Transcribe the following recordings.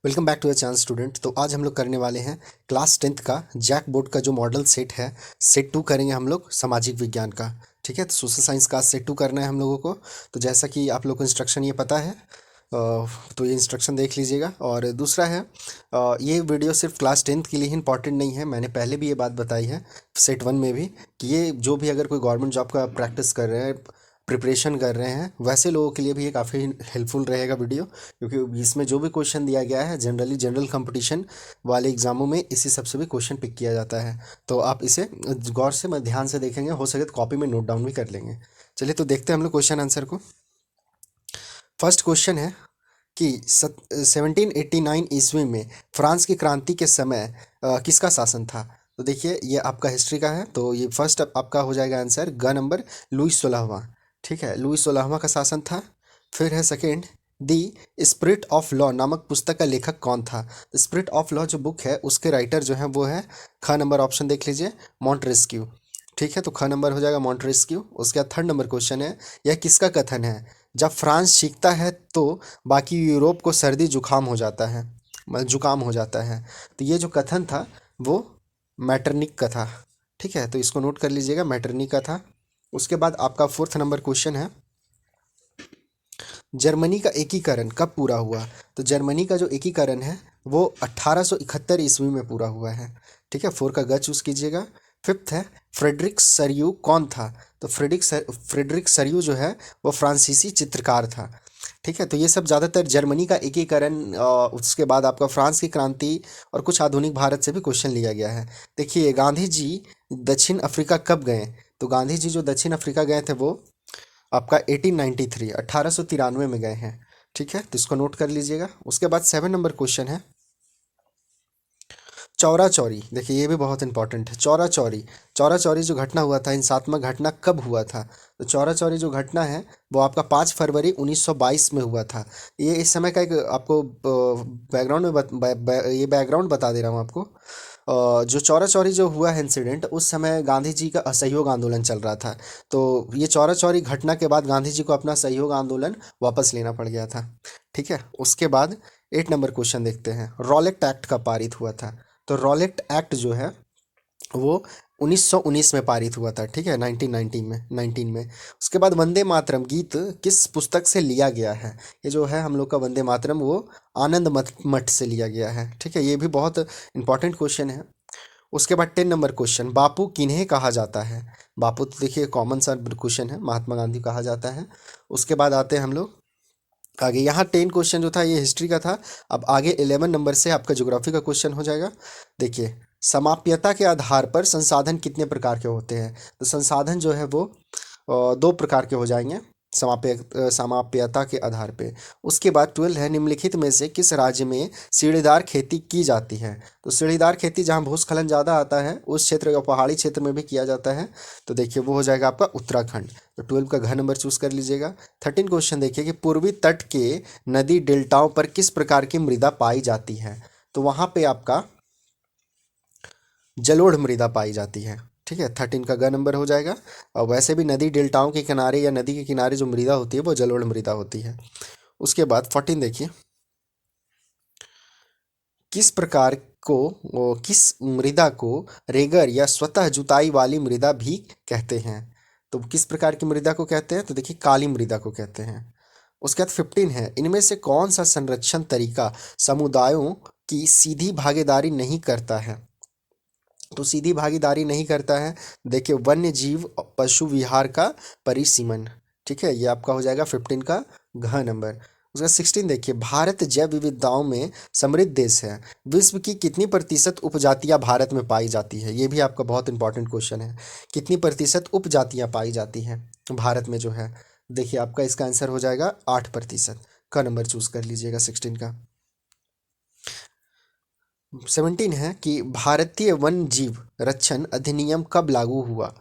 Welcome back to the chance student. तो आज हम लोग करने वाले हैं क्लास 10th का जैक बोर्ड का जो मॉडल सेट है, सेट 2 करेंगे हम लोग सामाजिक विज्ञान का। ठीक है, तो सोशल साइंस का सेट 2 करना है हम लोगों को। तो जैसा कि आप लोग को इंस्ट्रक्शन ये पता है, तो ये इंस्ट्रक्शन देख लीजिएगा। और दूसरा है, ये वीडियो सिर्फ क्लास 10th के लिए ही इंपॉर्टेंट नहीं है। मैंने पहले भी ये बात बताई है सेट 1 में भी कि ये जो भी अगर कोई गवर्नमेंट जॉब का प्रैक्टिस कर रहे हैं, प्रिपरेशन कर रहे हैं, वैसे लोगों के लिए भी ये काफ़ी हेल्पफुल रहेगा वीडियो। क्योंकि इसमें जो भी क्वेश्चन दिया गया है जनरली जनरल कंपटीशन वाले एग्जामों में इसी सबसे भी क्वेश्चन पिक किया जाता है। तो आप इसे गौर से ध्यान से देखेंगे, हो सके तो कॉपी में नोट डाउन भी कर लेंगे। चलिए तो देखते हैं हम लोग क्वेश्चन आंसर को। फर्स्ट क्वेश्चन है कि 1789 ईस्वी में फ्रांस की क्रांति के समय किसका शासन था। तो देखिए ये आपका हिस्ट्री का है, तो ये फर्स्ट आपका हो जाएगा आंसर ग नंबर लुई 16वां। ठीक है, लुई 16वां का शासन था। फिर है second, the spirit of law नामक पुस्तक का लेखक कौन था। स्पिरिट ऑफ लॉ जो बुक है उसके राइटर जो हैं वो है, ख नंबर ऑप्शन देख लीजिए, मॉन्टेस्क्यू। ठीक है, तो ख नंबर हो जाएगा मॉन्टेस्क्यू। उसके बाद थर्ड नंबर क्वेश्चन है, यह किसका कथन है, जब फ्रांस सीखता है तो बाकी यूरोप को सर्दी जुकाम हो जाता है, मतलब जुकाम हो जाता है। तो ये जो कथन था वो मैटरनिक का था। ठीक है, तो इसको नोट कर लीजिएगा, मैटरनिक का था। उसके बाद आपका फोर्थ नंबर क्वेश्चन है, जर्मनी का एकीकरण कब पूरा हुआ। तो जर्मनी का जो एकीकरण है वो 1871 ईस्वी में पूरा हुआ है। ठीक है, फोर का ग चूज कीजिएगा। फिफ्थ है, फ्रेडरिक सरयू कौन था। तो फ्रेडरिक सरयू जो है वो फ्रांसीसी चित्रकार था। ठीक है, तो ये सब ज़्यादातर जर्मनी का एकीकरण, उसके बाद आपका फ्रांस की क्रांति और कुछ आधुनिक भारत से भी क्वेश्चन लिया गया है। देखिए गांधी जी दक्षिण अफ्रीका कब गए। तो गांधी जी जो दक्षिण अफ्रीका गए थे वो आपका 1893 1893 में गए हैं। ठीक है, तो इसको नोट कर लीजिएगा। उसके बाद 7 नंबर क्वेश्चन है, चौरा चौरी। देखिए ये भी बहुत इंपॉर्टेंट है, चौरा चौरी। चौरा चौरी जो घटना हुआ था, हिंसात्मक घटना कब हुआ था। तो चौरा चौरी जो घटना है वो आपका 5 फरवरी 1922 में हुआ था। ये इस समय का एक आपको बैकग्राउंड में ये बैकग्राउंड बता दे रहा हूँ आपको। जो चौरा चौरी जो हुआ है इंसिडेंट, उस समय गांधी जी का असहयोग आंदोलन चल रहा था। तो ये चौरा चौरी घटना के बाद गांधी जी को अपना सहयोग आंदोलन वापस लेना पड़ गया था। ठीक है, उसके बाद 8 नंबर क्वेश्चन देखते हैं, रॉलेट एक्ट कब पारित हुआ था। तो रॉलेट एक्ट जो है वो 1919 में पारित हुआ था। ठीक है, 19 में। उसके बाद वंदे मातरम गीत किस पुस्तक से लिया गया है। ये जो है हम लोग का वंदे मातरम वो आनंद मठ मठ से लिया गया है। ठीक है, ये भी बहुत इंपॉर्टेंट क्वेश्चन है। उसके बाद 10 नंबर क्वेश्चन, बापू किन्हें कहा जाता है। बापू तो देखिए कॉमन सा क्वेश्चन है, महात्मा गांधी कहा जाता है। उसके बाद आते हैं हम लोग आगे। यहाँ 10 क्वेश्चन जो था ये हिस्ट्री का था। अब आगे 11 नंबर से आपका ज्योग्राफी का क्वेश्चन हो जाएगा। देखिए, समाप्यता के आधार पर संसाधन कितने प्रकार के होते हैं। तो संसाधन जो है वो 2 प्रकार के हो जाएंगे समाप्यता के आधार पे। उसके बाद 12 है, निम्नलिखित में से किस राज्य में सीढ़ीदार खेती की जाती है। तो सीढ़ीदार खेती जहाँ भूस्खलन ज़्यादा आता है उस क्षेत्र या पहाड़ी क्षेत्र में भी किया जाता है। तो देखिए वो हो जाएगा आपका उत्तराखंड। तो 12 का घ नंबर चूज कर लीजिएगा। 13 क्वेश्चन देखिए कि पूर्वी तट के नदी डेल्टाओं पर किस प्रकार की मृदा पाई जाती है। तो वहाँ पे आपका जलोढ़ मृदा पाई जाती है। ठीक है, 13 का ग नंबर हो जाएगा। और वैसे भी नदी डेल्टाओं के किनारे या नदी के किनारे जो मृदा होती है वो जलोढ़ मृदा होती है। उसके बाद 14 देखिए, किस प्रकार को किस मृदा को रेगर या स्वतः जुताई वाली मृदा भी कहते हैं। तो किस प्रकार की मृदा को कहते हैं। तो देखिए काली मृदा को कहते हैं। उसके बाद 15 है, इनमें से कौन सा संरक्षण तरीका समुदायों की सीधी भागीदारी नहीं करता है। तो सीधी भागीदारी नहीं करता है। देखिए वन्य जीव पशु विहार का परिसीमन। ठीक है, ये आपका हो जाएगा 15 का घ नंबर। उसका 16 देखिए, भारत जैव विविधताओं में समृद्ध देश है, विश्व की कितनी प्रतिशत उपजातियां भारत में पाई जाती है। ये भी आपका बहुत इंपॉर्टेंट क्वेश्चन है, कितनी प्रतिशत उपजातियां पाई जाती हैं भारत में जो है। देखिए आपका इसका आंसर हो जाएगा 8%। का नंबर चूज कर लीजिएगा 16 का। 17 है कि भारतीय वन्य जीव रक्षण अधिनियम कब लागू हुआ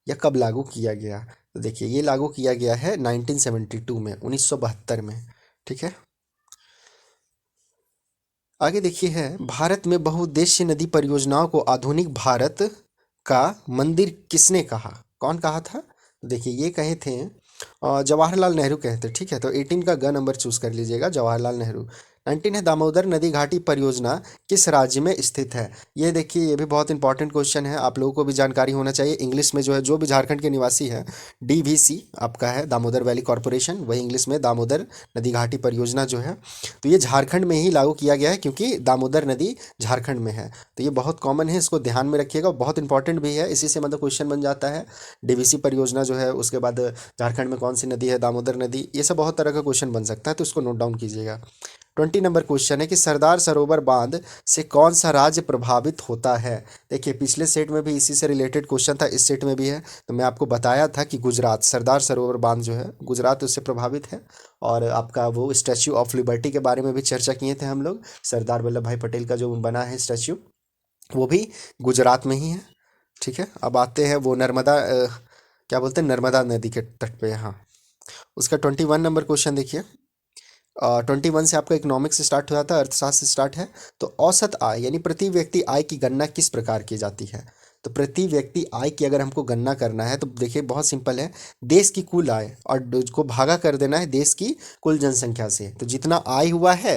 या कब लागू किया गया। तो देखिए ये लागू किया गया है 1972 में, 1972 में। ठीक है, आगे देखिए है, भारत में बहुउद्देशीय नदी परियोजनाओं को आधुनिक भारत का मंदिर किसने कहा। कौन कहा था। तो देखिए ये कहे थे जवाहरलाल नेहरू कहे थे। ठीक है, तो 18 का ग नंबर चूज कर लीजिएगा, जवाहरलाल नेहरू। 19 है दामोदर नदी घाटी परियोजना किस राज्य में स्थित है। ये देखिए, ये भी बहुत इंपॉर्टेंट क्वेश्चन है, आप लोगों को भी जानकारी होना चाहिए। इंग्लिश में जो है, जो भी झारखंड के निवासी है, डीवीसी आपका है दामोदर वैली कॉरपोरेशन, वही इंग्लिश में दामोदर नदी घाटी परियोजना जो है, तो ये झारखंड में ही लागू किया गया है क्योंकि दामोदर नदी झारखंड में है। तो ये बहुत कॉमन है, इसको ध्यान में रखिएगा, बहुत इंपॉर्टेंट भी है, इसी से मतलब क्वेश्चन बन जाता है। डीवीसी परियोजना जो है, उसके बाद झारखंड में कौन सी नदी है, दामोदर नदी, ये सब बहुत तरह का क्वेश्चन बन सकता है, तो इसको नोट डाउन कीजिएगा। 20 नंबर क्वेश्चन है कि सरदार सरोवर बांध से कौन सा राज्य प्रभावित होता है। देखिए, पिछले सेट में भी इसी से रिलेटेड क्वेश्चन था, इस सेट में भी है, तो मैं आपको बताया था कि गुजरात, सरदार सरोवर बांध जो है गुजरात उससे प्रभावित है। और आपका वो स्टैच्यू ऑफ लिबर्टी के बारे में भी चर्चा किए थे हम लोग, सरदार वल्लभ भाई पटेल का जो बना है स्टैच्यू, वो भी गुजरात में ही है। ठीक है, अब आते हैं वो नर्मदा क्या बोलते हैं, नर्मदा नदी के तट पे। हाँ, उसका 21 नंबर क्वेश्चन देखिए। 21 से आपका इकोनॉमिक्स स्टार्ट हो जाता है, अर्थशास्त्र स्टार्ट है। तो औसत आय यानी प्रति व्यक्ति आय की गणना किस प्रकार की जाती है। तो प्रति व्यक्ति आय की अगर हमको गणना करना है तो देखिए बहुत सिंपल है, देश की कुल आय और को भागा कर देना है देश की कुल जनसंख्या से। तो जितना आय हुआ है,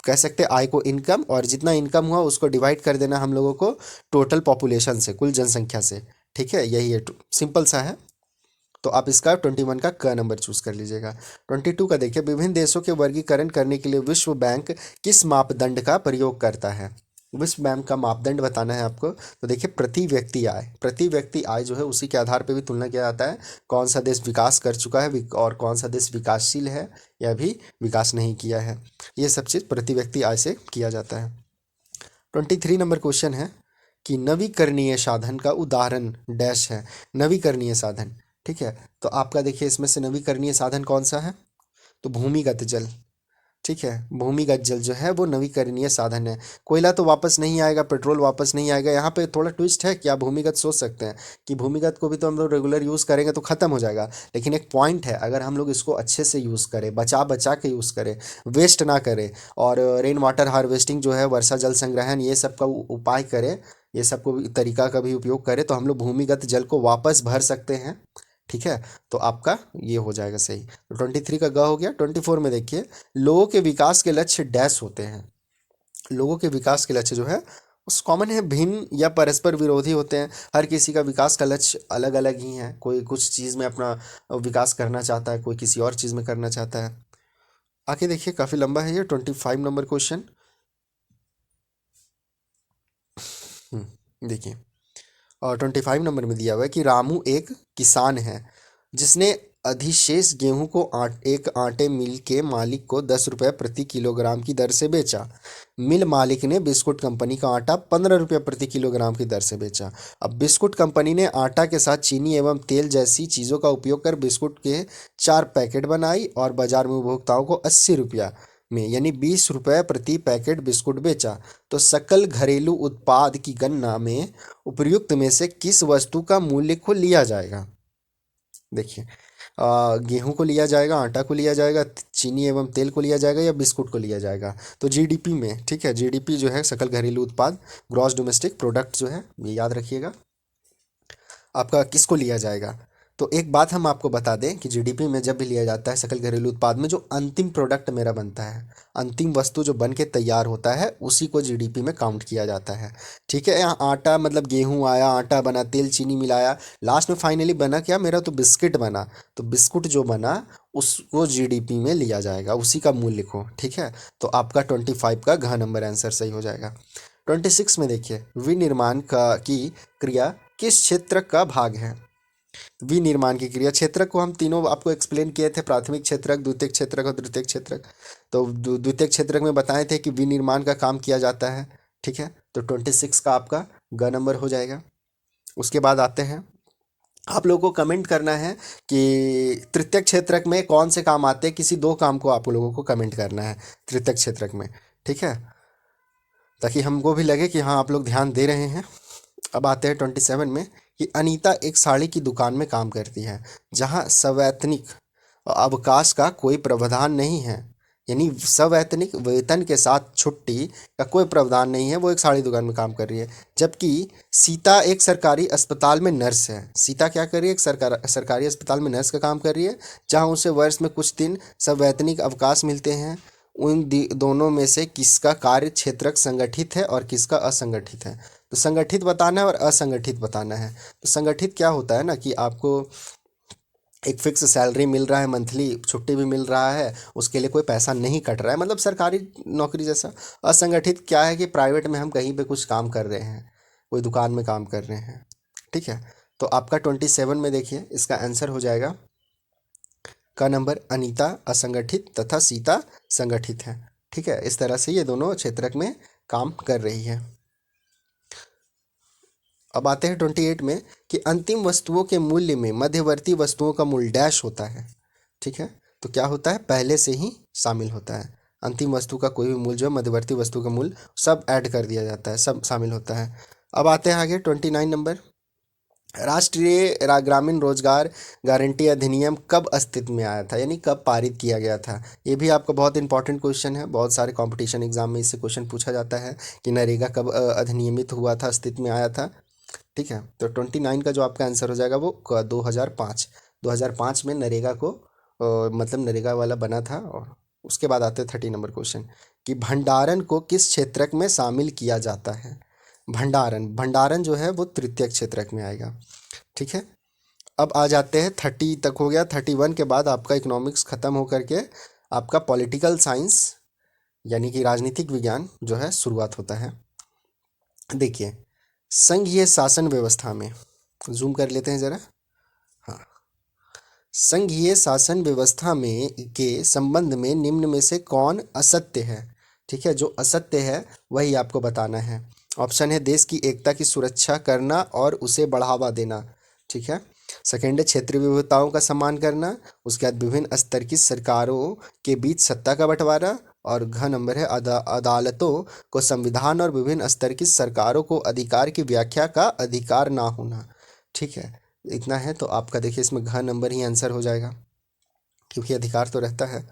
कह सकते हैं आय को इनकम, और जितना इनकम हुआ उसको डिवाइड कर देना हम लोगों को टोटल पॉपुलेशन से, कुल जनसंख्या से। ठीक है, यही है, सिंपल सा है। तो आप इसका 21 का क नंबर चूज कर लीजिएगा। 22 का देखिए, विभिन्न देशों के वर्गीकरण करने के लिए विश्व बैंक किस मापदंड का प्रयोग करता है। विश्व बैंक का मापदंड बताना है आपको। तो देखिए, प्रति व्यक्ति आय, प्रति व्यक्ति आय जो है उसी के आधार पर भी तुलना किया जाता है, कौन सा देश विकास कर चुका है और कौन सा देश विकासशील है या भी विकास नहीं किया है। ये सब चीज़ प्रति व्यक्ति आय से किया जाता है। 23 नंबर क्वेश्चन है कि नवीकरणीय साधन का उदाहरण डैश है। नवीकरणीय साधन, ठीक है, तो आपका देखिए इसमें से नवीकरणीय साधन कौन सा है, तो भूमिगत जल। ठीक है, भूमिगत जल जो है वो नवीकरणीय साधन है। कोयला तो वापस नहीं आएगा, पेट्रोल वापस नहीं आएगा। यहाँ पे थोड़ा ट्विस्ट है कि आप भूमिगत सोच सकते हैं कि भूमिगत को भी तो हम लोग रेगुलर यूज़ करेंगे तो ख़त्म हो जाएगा, लेकिन एक पॉइंट है, अगर हम लोग इसको अच्छे से यूज़ करें, बचा बचा के यूज़ करें, वेस्ट ना करें, और रेन वाटर हार्वेस्टिंग जो है, वर्षा जल संग्रहण, ये सब का उपाय करें, ये सब को तरीका का भी उपयोग करें, तो हम लोग भूमिगत जल को वापस भर सकते हैं। ठीक है, तो आपका ये हो जाएगा सही। तो 23 का ग हो गया। 24 में देखिए, लोगों के विकास के लक्ष्य डैश होते हैं। लोगों के विकास के लक्ष्य जो है उस कॉमन है, भिन्न या परस्पर विरोधी होते हैं। हर किसी का विकास का लक्ष्य अलग अलग ही है, कोई कुछ चीज़ में अपना विकास करना चाहता है, कोई किसी और चीज़ में करना चाहता है। आगे देखिए, काफ़ी लंबा है ये 25 नंबर क्वेश्चन। देखिए, और 25 नंबर में दिया हुआ है कि रामू एक किसान है जिसने अधिशेष गेहूं को एक आटे मिल के मालिक को 10 रुपये प्रति किलोग्राम की दर से बेचा। मिल मालिक ने बिस्कुट कंपनी का आटा 15 रुपये प्रति किलोग्राम की दर से बेचा। अब बिस्कुट कंपनी ने आटा के साथ चीनी एवं तेल जैसी चीज़ों का उपयोग कर बिस्कुट के 4 पैकेट बनाई और बाजार में उपभोक्ताओं को 80 रुपया में यानी 20 रुपये प्रति पैकेट बिस्कुट बेचा। तो सकल घरेलू उत्पाद की गणना में उपर्युक्त में से किस वस्तु का मूल्य को लिया जाएगा। देखिए, गेहूं को लिया जाएगा, आटा को लिया जाएगा, चीनी एवं तेल को लिया जाएगा, या बिस्कुट को लिया जाएगा। तो जीडीपी में, ठीक है, जीडीपी जो है सकल घरेलू उत्पाद, ग्रॉस डोमेस्टिक प्रोडक्ट जो है, ये याद रखिएगा आपका किसको लिया जाएगा। तो एक बात हम आपको बता दें कि जीडीपी में जब भी लिया जाता है सकल घरेलू उत्पाद में, जो अंतिम प्रोडक्ट मेरा बनता है, अंतिम वस्तु जो बन के तैयार होता है, उसी को जीडीपी में काउंट किया जाता है। ठीक है, यहाँ आटा मतलब गेहूं आया, आटा बना, तेल चीनी मिलाया, लास्ट में फाइनली बना क्या मेरा, तो बिस्किट बना। तो बिस्कुट जो बना उसको जीडीपी में लिया जाएगा, उसी का मूल्य को। ठीक है, तो आपका 25 का घ नंबर आंसर सही हो जाएगा। 26 में देखिए, विनिर्माण का की क्रिया किस क्षेत्र का भाग है। विनिर्माण की क्रिया, क्षेत्रक को हम तीनों आपको एक्सप्लेन किए थे, प्राथमिक क्षेत्रक, द्वितीयक क्षेत्रक और तृतीयक क्षेत्रक। तो द्वितीयक क्षेत्रक में बताए थे कि विनिर्माण का काम किया जाता है। ठीक है, तो 26 का आपका ग नंबर हो जाएगा। उसके बाद आते हैं, आप लोगों को कमेंट करना है कि तृतीयक क्षेत्रक में कौन से काम आते हैं, किसी 2 काम को आप लोगों को कमेंट करना है तृतीयक क्षेत्रक में। ठीक है, ताकि हमको भी लगे कि हाँ आप लोग ध्यान दे रहे हैं। अब आते हैं 27 में कि अनीता एक साड़ी की दुकान में काम करती है जहां सवैतनिक अवकाश का कोई प्रावधान नहीं है, यानी सवैतनिक वेतन के साथ छुट्टी का कोई प्रावधान नहीं है, वो एक साड़ी दुकान में काम कर रही है। जबकि सीता एक सरकारी अस्पताल में नर्स है। सीता क्या कर रही है, एक सरकारी अस्पताल में नर्स का काम कर रही है, जहां उसे वर्ष में कुछ दिन सवैतनिक अवकाश मिलते हैं। उन दोनों में से किसका कार्य क्षेत्रक संगठित है और किसका असंगठित है। तो संगठित बताना है और असंगठित बताना है। तो संगठित क्या होता है ना कि आपको एक फिक्स सैलरी मिल रहा है, मंथली छुट्टी भी मिल रहा है, उसके लिए कोई पैसा नहीं कट रहा है, मतलब सरकारी नौकरी जैसा। असंगठित क्या है कि प्राइवेट में हम कहीं पे कुछ काम कर रहे हैं, कोई दुकान में काम कर रहे हैं। ठीक है, तो आपका 27 में देखिए इसका आंसर हो जाएगा का नंबर अनीता असंगठित तथा सीता संगठित है। ठीक है, इस तरह से ये दोनों क्षेत्रक में काम कर रही है। अब आते हैं 28 में कि अंतिम वस्तुओं के मूल्य में मध्यवर्ती वस्तुओं का मूल्य डैश होता है। ठीक है, तो क्या होता है, पहले से ही शामिल होता है। अंतिम वस्तु का कोई भी मूल्य जो है मध्यवर्ती वस्तु का मूल्य सब ऐड कर दिया जाता है, सब शामिल होता है। अब आते हैं आगे 29 नंबर, राष्ट्रीय ग्रामीण रोजगार गारंटी अधिनियम कब अस्तित्व में आया था, यानी कब पारित किया गया था। ये भी आपका बहुत इंपॉर्टेंट क्वेश्चन है, बहुत सारे कंपटीशन एग्जाम में इससे क्वेश्चन पूछा जाता है कि नरेगा कब अधिनियमित हुआ था, अस्तित्व में आया था। ठीक है, तो 29 का जो आपका आंसर हो जाएगा वो 2005। 2005 में नरेगा को मतलब नरेगा वाला बना था। और उसके बाद आते हैं 30 नंबर क्वेश्चन कि भंडारण को किस क्षेत्रक में शामिल किया जाता है। भंडारण भंडारण जो है वो तृतीय क्षेत्रक में आएगा। ठीक है, अब आ जाते हैं 30 तक हो गया। 31 के बाद आपका इकोनॉमिक्स खत्म होकर के आपका पॉलिटिकल साइंस यानी कि राजनीतिक विज्ञान जो है शुरुआत होता है। देखिए, संघीय शासन व्यवस्था में जूम कर लेते हैं ज़रा। हाँ, संघीय शासन व्यवस्था में के संबंध में निम्न में से कौन असत्य है। ठीक है, जो असत्य है वही आपको बताना है। ऑप्शन है देश की एकता की सुरक्षा करना और उसे बढ़ावा देना। ठीक है, सेकेंड है क्षेत्रीय विविधताओं का सम्मान करना। उसके बाद विभिन्न स्तर की सरकारों के बीच सत्ता का बंटवारा। और घ नंबर है अदालतों को संविधान और विभिन्न स्तर की सरकारों को अधिकार की व्याख्या का अधिकार ना होना। ठीक है, इतना है तो आपका देखिए इसमें घ नंबर ही आंसर हो जाएगा, क्योंकि अधिकार तो रहता है।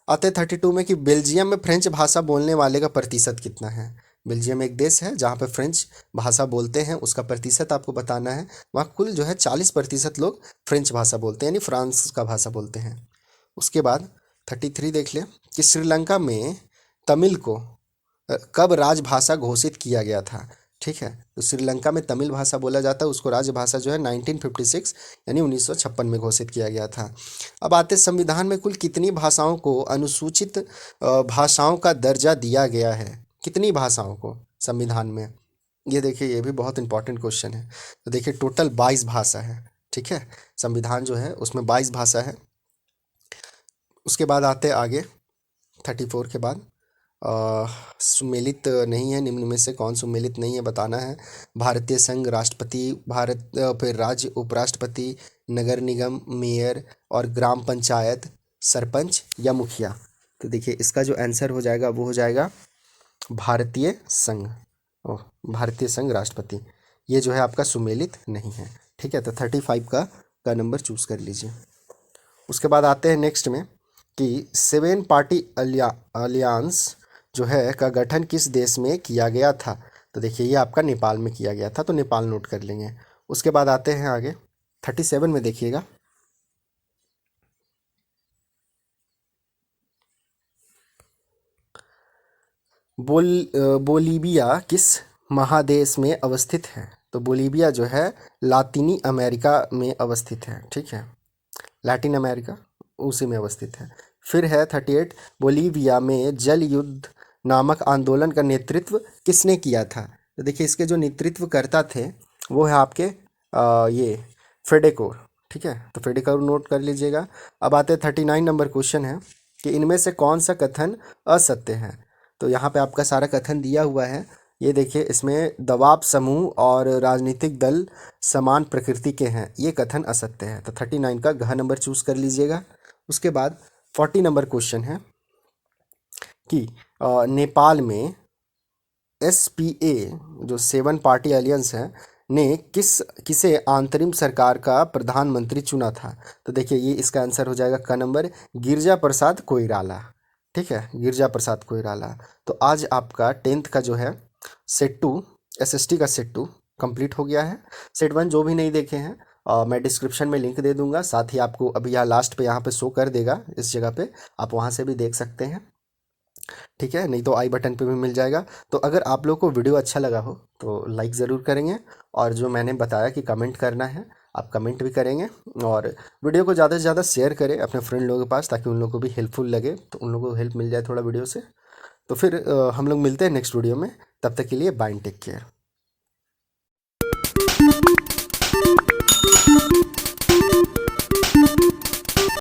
आते 32 में कि बेल्जियम में फ्रेंच भाषा बोलने वाले का प्रतिशत कितना है। बेल्जियम एक देश है जहाँ पे फ्रेंच भाषा बोलते हैं, उसका प्रतिशत आपको बताना है। वहाँ कुल जो है 40% लोग फ्रेंच भाषा बोलते हैं, यानी फ्रांस का भाषा बोलते हैं। उसके बाद 33 देख ले कि श्रीलंका में तमिल को कब राजभाषा घोषित किया गया था। ठीक है, तो श्रीलंका में तमिल भाषा बोला जाता है, उसको राजभाषा जो है 1956 यानी 1956 में घोषित किया गया था। अब आते संविधान में कुल कितनी भाषाओं को अनुसूचित भाषाओं का दर्जा दिया गया है। कितनी भाषाओं को संविधान में, ये देखिए ये भी बहुत इंपॉर्टेंट क्वेश्चन है। तो देखिए टोटल 22 भाषा है। ठीक है, संविधान जो है उसमें 22 भाषा है। उसके बाद आते आगे 34 के बाद सुमेलित नहीं है, निम्न में से कौन सुमेलित नहीं है बताना है। भारतीय संघ, राष्ट्रपति, फिर राज्य, उपराष्ट्रपति, नगर निगम, मेयर और ग्राम पंचायत, सरपंच या मुखिया। तो देखिए इसका जो आंसर हो जाएगा वो हो जाएगा भारतीय संघ। ओह, भारतीय संघ राष्ट्रपति, ये जो है आपका सुमेलित नहीं है। ठीक है, तो 35 का नंबर चूज कर लीजिए। उसके बाद आते हैं नेक्स्ट में कि 7 पार्टी अलियांस जो है का गठन किस देश में किया गया था। तो देखिए ये आपका नेपाल में किया गया था, तो नेपाल नोट कर लेंगे। उसके बाद आते हैं आगे 37 में देखिएगा, बोलीविया किस महादेश में अवस्थित है। तो बोलीविया जो है लातीनी अमेरिका में अवस्थित है। ठीक है, लैटिन अमेरिका उसी में अवस्थित है। फिर है 38, बोलीविया में जल युद्ध नामक आंदोलन का नेतृत्व किसने किया था। तो देखिए इसके जो नेतृत्व करता थे वो है आपके ये फेडेकोर। ठीक है, तो फेडेकोर नोट कर लीजिएगा। अब आते 39 नंबर क्वेश्चन है कि इनमें से कौन सा कथन असत्य है। तो यहाँ पे आपका सारा कथन दिया हुआ है। ये देखिए इसमें दबाव समूह और राजनीतिक दल समान प्रकृति के हैं, ये कथन असत्य है। तो 39 का घ नंबर चूज कर लीजिएगा। उसके बाद 40 नंबर क्वेश्चन है कि नेपाल में SPA जो 7 पार्टी अलियंस है ने किसे अंतरिम सरकार का प्रधानमंत्री चुना था। तो देखिए ये इसका आंसर हो जाएगा का नंबर गिरजा प्रसाद कोइराला। ठीक है, गिरजा प्रसाद कोइराला। तो आज आपका 10th का जो है सेट 2 SST का सेट 2 कंप्लीट हो गया है। सेट 1 जो भी नहीं देखे हैं मैं डिस्क्रिप्शन में लिंक दे दूंगा, साथ ही आपको अभी यहाँ लास्ट पे यहाँ पे शो कर देगा, इस जगह पे आप वहाँ से भी देख सकते हैं। ठीक है, नहीं तो आई बटन पे भी मिल जाएगा। तो अगर आप लोग को वीडियो अच्छा लगा हो तो लाइक ज़रूर करेंगे, और जो मैंने बताया कि कमेंट करना है, आप कमेंट भी करेंगे। और वीडियो को ज़्यादा से ज़्यादा शेयर करें अपने फ्रेंड लोगों के पास, ताकि उन लोगों को भी हेल्पफुल लगे, तो उन लोगों को हेल्प मिल जाए थोड़ा वीडियो से। तो फिर हम लोग मिलते हैं नेक्स्ट वीडियो में। तब तक के लिए बाय, टेक केयर।